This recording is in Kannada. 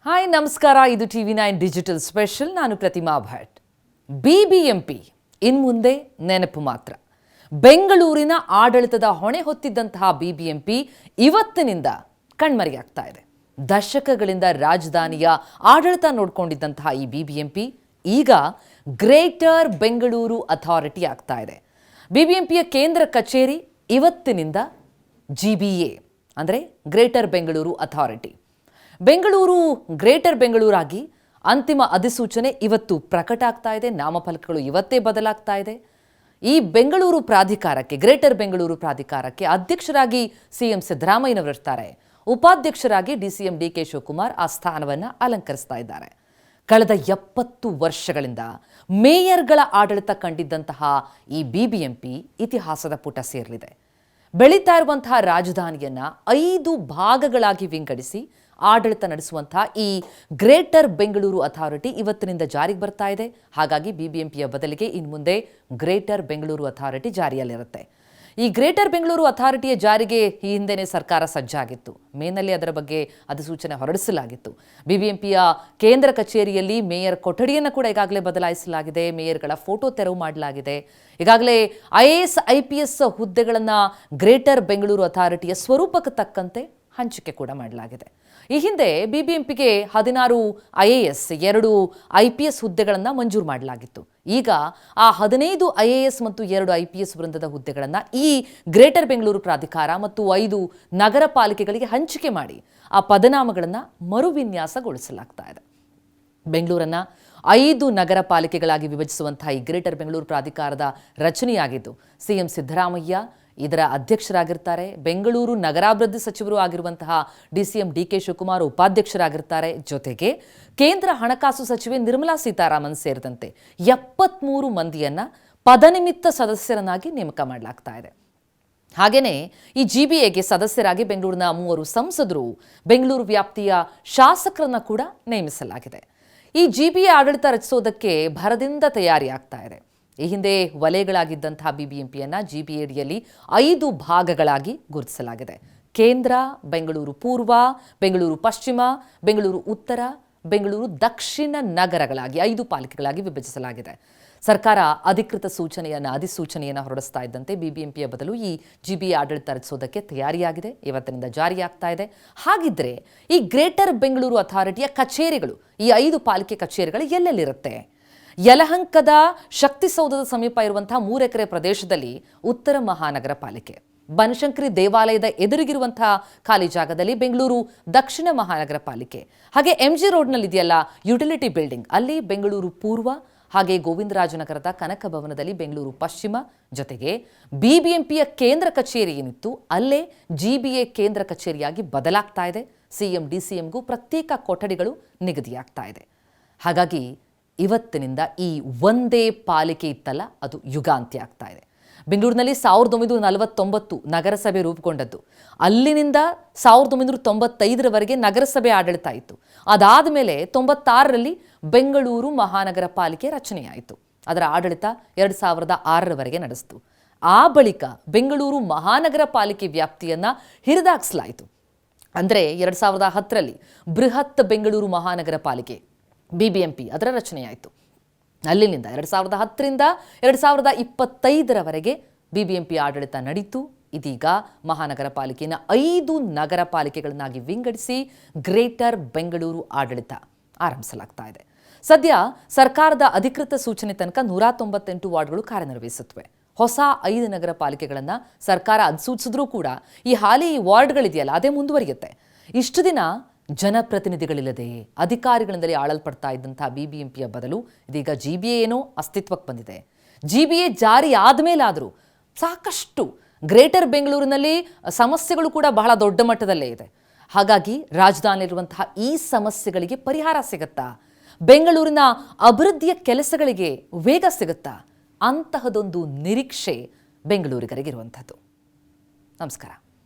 ಹಾಯ್ ನಮಸ್ಕಾರ, ಇದು TV9 ಡಿಜಿಟಲ್ ಸ್ಪೆಷಲ್. ನಾನು ಪ್ರತಿಮಾ ಭಟ್. BBMP ಇನ್ಮುಂದೆ ನೆನಪು ಮಾತ್ರ. ಬೆಂಗಳೂರಿನ ಆಡಳಿತದ ಹೊಣೆ ಹೊತ್ತಿದ್ದಂತಹ BBMP ಇವತ್ತಿನಿಂದ ಕಣ್ಮರೆಯಾಗ್ತಾ ಇದೆ. ದಶಕಗಳಿಂದ ರಾಜಧಾನಿಯ ಆಡಳಿತ ನೋಡಿಕೊಂಡಿದ್ದಂತಹ ಈ BBMP ಈಗ ಗ್ರೇಟರ್ ಬೆಂಗಳೂರು ಅಥಾರಿಟಿ ಆಗ್ತಾ ಇದೆ. BBMPಯ ಕೇಂದ್ರ ಕಚೇರಿ ಇವತ್ತಿನಿಂದ GBA ಅಂದರೆ greater Bengaluru authority. Bengaluru greater ಬೆಂಗಳೂರಾಗಿ ಅಂತಿಮ ಅಧಿಸೂಚನೆ ಇವತ್ತು ಪ್ರಕಟ ಆಗ್ತಾ ಇದೆ. ನಾಮಫಲಕಗಳು ಇವತ್ತೇ ಬದಲಾಗ್ತಾ ಇದೆ. ಈ ಬೆಂಗಳೂರು ಪ್ರಾಧಿಕಾರಕ್ಕೆ, ಗ್ರೇಟರ್ ಬೆಂಗಳೂರು ಪ್ರಾಧಿಕಾರಕ್ಕೆ ಅಧ್ಯಕ್ಷರಾಗಿ CM ಸಿದ್ದರಾಮಯ್ಯನವರಿರ್ತಾರೆ. ಉಪಾಧ್ಯಕ್ಷರಾಗಿ DCM DK ಶಿವಕುಮಾರ್ ಆ ಸ್ಥಾನವನ್ನು ಅಲಂಕರಿಸ್ತಾ ಇದ್ದಾರೆ. ಕಳೆದ 70 ವರ್ಷಗಳಿಂದ ಮೇಯರ್ಗಳ ಆಡಳಿತ ಕಂಡಿದ್ದಂತಹ ಈ BBMP ಇತಿಹಾಸದ ಪುಟ ಸೇರಲಿದೆ. ಬೆಳೀತಾ ಇರುವಂತಹ ರಾಜಧಾನಿಯನ್ನು 5 ಭಾಗಗಳಾಗಿ ವಿಂಗಡಿಸಿ ಆಡಳಿತ ನಡೆಸುವಂತಹ ಈ ಗ್ರೇಟರ್ ಬೆಂಗಳೂರು ಅಥಾರಿಟಿ ಇವತ್ತಿನಿಂದ ಜಾರಿಗೆ ಬರ್ತಾ ಇದೆ. ಹಾಗಾಗಿ BBMPಯ ಬದಲಿಗೆ ಇನ್ನು ಮುಂದೆ ಗ್ರೇಟರ್ ಬೆಂಗಳೂರು ಅಥಾರಿಟಿ ಜಾರಿಯಲ್ಲಿರುತ್ತೆ. ಈ ಗ್ರೇಟರ್ ಬೆಂಗಳೂರು ಅಥಾರಿಟಿಯ ಜಾರಿಗೆ ಈ ಹಿಂದೆನೇ ಸರ್ಕಾರ ಸಜ್ಜಾಗಿತ್ತು. ಮೇನಲ್ಲಿ ಅದರ ಬಗ್ಗೆ ಅಧಿಸೂಚನೆ ಹೊರಡಿಸಲಾಗಿತ್ತು. BBMPಯ ಕೇಂದ್ರ ಕಚೇರಿಯಲ್ಲಿ ಮೇಯರ್ ಕೊಠಡಿಯನ್ನು ಕೂಡ ಈಗಾಗಲೇ ಬದಲಾಯಿಸಲಾಗಿದೆ. ಮೇಯರ್ಗಳ ಫೋಟೋ ತೆರವು ಮಾಡಲಾಗಿದೆ. ಈಗಾಗಲೇ IAS IPS ಹುದ್ದೆಗಳನ್ನು ಗ್ರೇಟರ್ ಬೆಂಗಳೂರು ಅಥಾರಿಟಿಯ ಸ್ವರೂಪಕ್ಕೆ ತಕ್ಕಂತೆ ಹಂಚಿಕೆ ಕೂಡ ಮಾಡಲಾಗಿದೆ. ಈ ಹಿಂದೆ BBMPಗೆ 16 IAS 2 IPS ಹುದ್ದೆಗಳನ್ನು ಮಂಜೂರು ಮಾಡಲಾಗಿತ್ತು. ಈಗ ಆ 15 IAS ಮತ್ತು 2 IPS ವೃಂದದ ಹುದ್ದೆಗಳನ್ನು ಈ ಗ್ರೇಟರ್ ಬೆಂಗಳೂರು ಪ್ರಾಧಿಕಾರ ಮತ್ತು 5 ನಗರ ಪಾಲಿಕೆಗಳಿಗೆ ಹಂಚಿಕೆ ಮಾಡಿ ಆ ಪದನಾಮಗಳನ್ನು ಮರುವಿನ್ಯಾಸಗೊಳಿಸಲಾಗ್ತಾ ಇದೆ. ಬೆಂಗಳೂರನ್ನು 5 ನಗರ ಪಾಲಿಕೆಗಳಾಗಿ ವಿಭಜಿಸುವಂತಹ ಈ ಗ್ರೇಟರ್ ಬೆಂಗಳೂರು ಪ್ರಾಧಿಕಾರದ ರಚನೆಯಾಗಿದ್ದು CM ಸಿದ್ದರಾಮಯ್ಯ ಇದರ ಅಧ್ಯಕ್ಷರಾಗಿರ್ತಾರೆ. ಬೆಂಗಳೂರು ನಗರಾಭಿವೃದ್ಧಿ ಸಚಿವರು ಆಗಿರುವಂತಹ DCM DK ಶಿವಕುಮಾರ್ ಉಪಾಧ್ಯಕ್ಷರಾಗಿರ್ತಾರೆ. ಜೊತೆಗೆ ಕೇಂದ್ರ ಹಣಕಾಸು ಸಚಿವೆ ನಿರ್ಮಲಾ ಸೀತಾರಾಮನ್ ಸೇರಿದಂತೆ 73 ಮಂದಿಯನ್ನು ಪದನಿಮಿತ್ತ ಸದಸ್ಯರನ್ನಾಗಿ ನೇಮಕ ಮಾಡಲಾಗ್ತಾ ಇದೆ. ಹಾಗೆಯೇ ಈ GBAಗೆ ಸದಸ್ಯರಾಗಿ ಬೆಂಗಳೂರಿನ 3 ಸಂಸದರು, ಬೆಂಗಳೂರು ವ್ಯಾಪ್ತಿಯ ಶಾಸಕರನ್ನ ಕೂಡ ನೇಮಿಸಲಾಗಿದೆ. ಈ GBA ಆಡಳಿತ ರಚಿಸೋದಕ್ಕೆ ಭರದಿಂದ ತಯಾರಿ ಆಗ್ತಾ ಇದೆ. ಈ ಹಿಂದೆ ವಲಯಗಳಾಗಿದ್ದಂತಹ BBMPಯನ್ನು GBA ಅಡಿಯಲ್ಲಿ 5 ಭಾಗಗಳಾಗಿ ಗುರುತಿಸಲಾಗಿದೆ. ಕೇಂದ್ರ, ಬೆಂಗಳೂರು ಪೂರ್ವ, ಬೆಂಗಳೂರು ಪಶ್ಚಿಮ, ಬೆಂಗಳೂರು ಉತ್ತರ, ಬೆಂಗಳೂರು ದಕ್ಷಿಣ ನಗರಗಳಾಗಿ 5 ಪಾಲಿಕೆಗಳಾಗಿ ವಿಭಜಿಸಲಾಗಿದೆ. ಸರ್ಕಾರ ಅಧಿಸೂಚನೆಯನ್ನು ಹೊರಡಿಸ್ತಾ ಇದ್ದಂತೆ BBMPಯ ಬದಲು ಈ GBA ಆಡಳಿತ ರಚಿಸೋದಕ್ಕೆ ತಯಾರಿಯಾಗಿದೆ. ಇವತ್ತಿನಿಂದ ಜಾರಿಯಾಗ್ತಾ ಇದೆ. ಹಾಗಿದ್ರೆ ಈ ಗ್ರೇಟರ್ ಬೆಂಗಳೂರು ಅಥಾರಿಟಿಯ ಕಚೇರಿಗಳು, ಈ 5 ಪಾಲಿಕೆ ಕಚೇರಿಗಳು ಎಲ್ಲೆಲ್ಲಿರುತ್ತೆ? ಯಲಹಂಕದ ಶಕ್ತಿಸೌಧದ ಸಮೀಪ ಇರುವಂತಹ 3 ಎಕರೆ ಪ್ರದೇಶದಲ್ಲಿ ಉತ್ತರ ಮಹಾನಗರ ಪಾಲಿಕೆ, ಬನಶಂಕರಿ ದೇವಾಲಯದ ಎದುರಿಗಿರುವಂತಹ ಖಾಲಿ ಜಾಗದಲ್ಲಿ ಬೆಂಗಳೂರು ದಕ್ಷಿಣ ಮಹಾನಗರ ಪಾಲಿಕೆ, ಹಾಗೆ MG ರೋಡ್ನಲ್ಲಿ ಇದೆಯಲ್ಲ ಯುಟಿಲಿಟಿ ಬಿಲ್ಡಿಂಗ್, ಅಲ್ಲಿ ಬೆಂಗಳೂರು ಪೂರ್ವ, ಹಾಗೆ ಗೋವಿಂದರಾಜನಗರದ ಕನಕ ಭವನದಲ್ಲಿ ಬೆಂಗಳೂರು ಪಶ್ಚಿಮ, ಜೊತೆಗೆ BBMPಯ ಕೇಂದ್ರ ಕಚೇರಿ ಏನಿತ್ತು ಅಲ್ಲೇ GBA ಕೇಂದ್ರ ಕಚೇರಿಯಾಗಿ ಬದಲಾಗ್ತಾ ಇದೆ. CM DCMಗೂ ಪ್ರತ್ಯೇಕ ಕೊಠಡಿಗಳು ನಿಗದಿಯಾಗ್ತಾ ಇದೆ. ಹಾಗಾಗಿ ಇವತ್ತಿನಿಂದ ಈ ಒಂದೇ ಪಾಲಿಕೆ ಇತ್ತಲ್ಲ, ಅದು ಯುಗಾಂತ್ಯ ಆಗ್ತಾ ಇದೆ. ಬೆಂಗಳೂರಿನಲ್ಲಿ 1949 ನಗರಸಭೆ ರೂಪುಗೊಂಡದ್ದು. ಅಲ್ಲಿನಿಂದ 1995ರವರೆಗೆ ನಗರಸಭೆ ಆಡಳಿತ ಇತ್ತು. ಅದಾದ ಮೇಲೆ 96ರಲ್ಲಿ ಬೆಂಗಳೂರು ಮಹಾನಗರ ಪಾಲಿಕೆ ರಚನೆಯಾಯಿತು. ಅದರ ಆಡಳಿತ 2006ರವರೆಗೆ ನಡೆಸಿತು. ಆ ಬಳಿಕ ಬೆಂಗಳೂರು ಮಹಾನಗರ ಪಾಲಿಕೆ ವ್ಯಾಪ್ತಿಯನ್ನು ಹಿರಿದಾಗಿಸಲಾಯಿತು. ಅಂದರೆ 2010ರಲ್ಲಿ ಬೃಹತ್ ಬೆಂಗಳೂರು ಮಹಾನಗರ ಪಾಲಿಕೆ BBMP ಅದರ ರಚನೆಯಾಯಿತು. ಅಲ್ಲಿನಿಂದ 2010ರಿಂದ 2025ರವರೆಗೆ BBMP ಆಡಳಿತ ನಡೀತು. ಇದೀಗ ಮಹಾನಗರ ಪಾಲಿಕೆಯನ್ನು 5 ನಗರ ಪಾಲಿಕೆಗಳನ್ನಾಗಿ ವಿಂಗಡಿಸಿ ಗ್ರೇಟರ್ ಬೆಂಗಳೂರು ಆಡಳಿತ ಆರಂಭಿಸಲಾಗ್ತಾ ಇದೆ. ಸದ್ಯ ಸರ್ಕಾರದ ಅಧಿಕೃತ ಸೂಚನೆ ತನಕ 198 ವಾರ್ಡ್ಗಳು ಕಾರ್ಯನಿರ್ವಹಿಸುತ್ತವೆ. ಹೊಸ 5 ನಗರ ಪಾಲಿಕೆಗಳನ್ನು ಸರ್ಕಾರ ಅಧಿಸೂಚಿಸಿದ್ರೂ ಕೂಡ ಈ ಹಾಲಿ ವಾರ್ಡ್ಗಳಿದೆಯಲ್ಲ ಅದೇ ಮುಂದುವರಿಯುತ್ತೆ. ಇಷ್ಟು ದಿನ ಜನಪ್ರತಿನಿಧಿಗಳಿಲ್ಲದೆ ಅಧಿಕಾರಿಗಳಿಂದಲೇ ಆಳಲ್ಪಡ್ತಾ ಇದ್ದಂತಹ BBMPಯ ಬದಲು ಇದೀಗ GBA ಏನೋ ಅಸ್ತಿತ್ವಕ್ಕೆ ಬಂದಿದೆ. GBA ಜಾರಿ ಆದಮೇಲಾದರೂ ಸಾಕಷ್ಟು ಗ್ರೇಟರ್ ಬೆಂಗಳೂರಿನಲ್ಲಿ ಸಮಸ್ಯೆಗಳು ಕೂಡ ಬಹಳ ದೊಡ್ಡ ಮಟ್ಟದಲ್ಲೇ ಇದೆ. ಹಾಗಾಗಿ ರಾಜಧಾನಿಯಲ್ಲಿರುವಂತಹ ಈ ಸಮಸ್ಯೆಗಳಿಗೆ ಪರಿಹಾರ ಸಿಗುತ್ತಾ? ಬೆಂಗಳೂರಿನ ಅಭಿವೃದ್ಧಿಯ ಕೆಲಸಗಳಿಗೆ ವೇಗ ಸಿಗುತ್ತಾ? ಅಂತಹದೊಂದು ನಿರೀಕ್ಷೆ ಬೆಂಗಳೂರಿಗರಿಗಿರುವಂಥದ್ದು. ನಮಸ್ಕಾರ.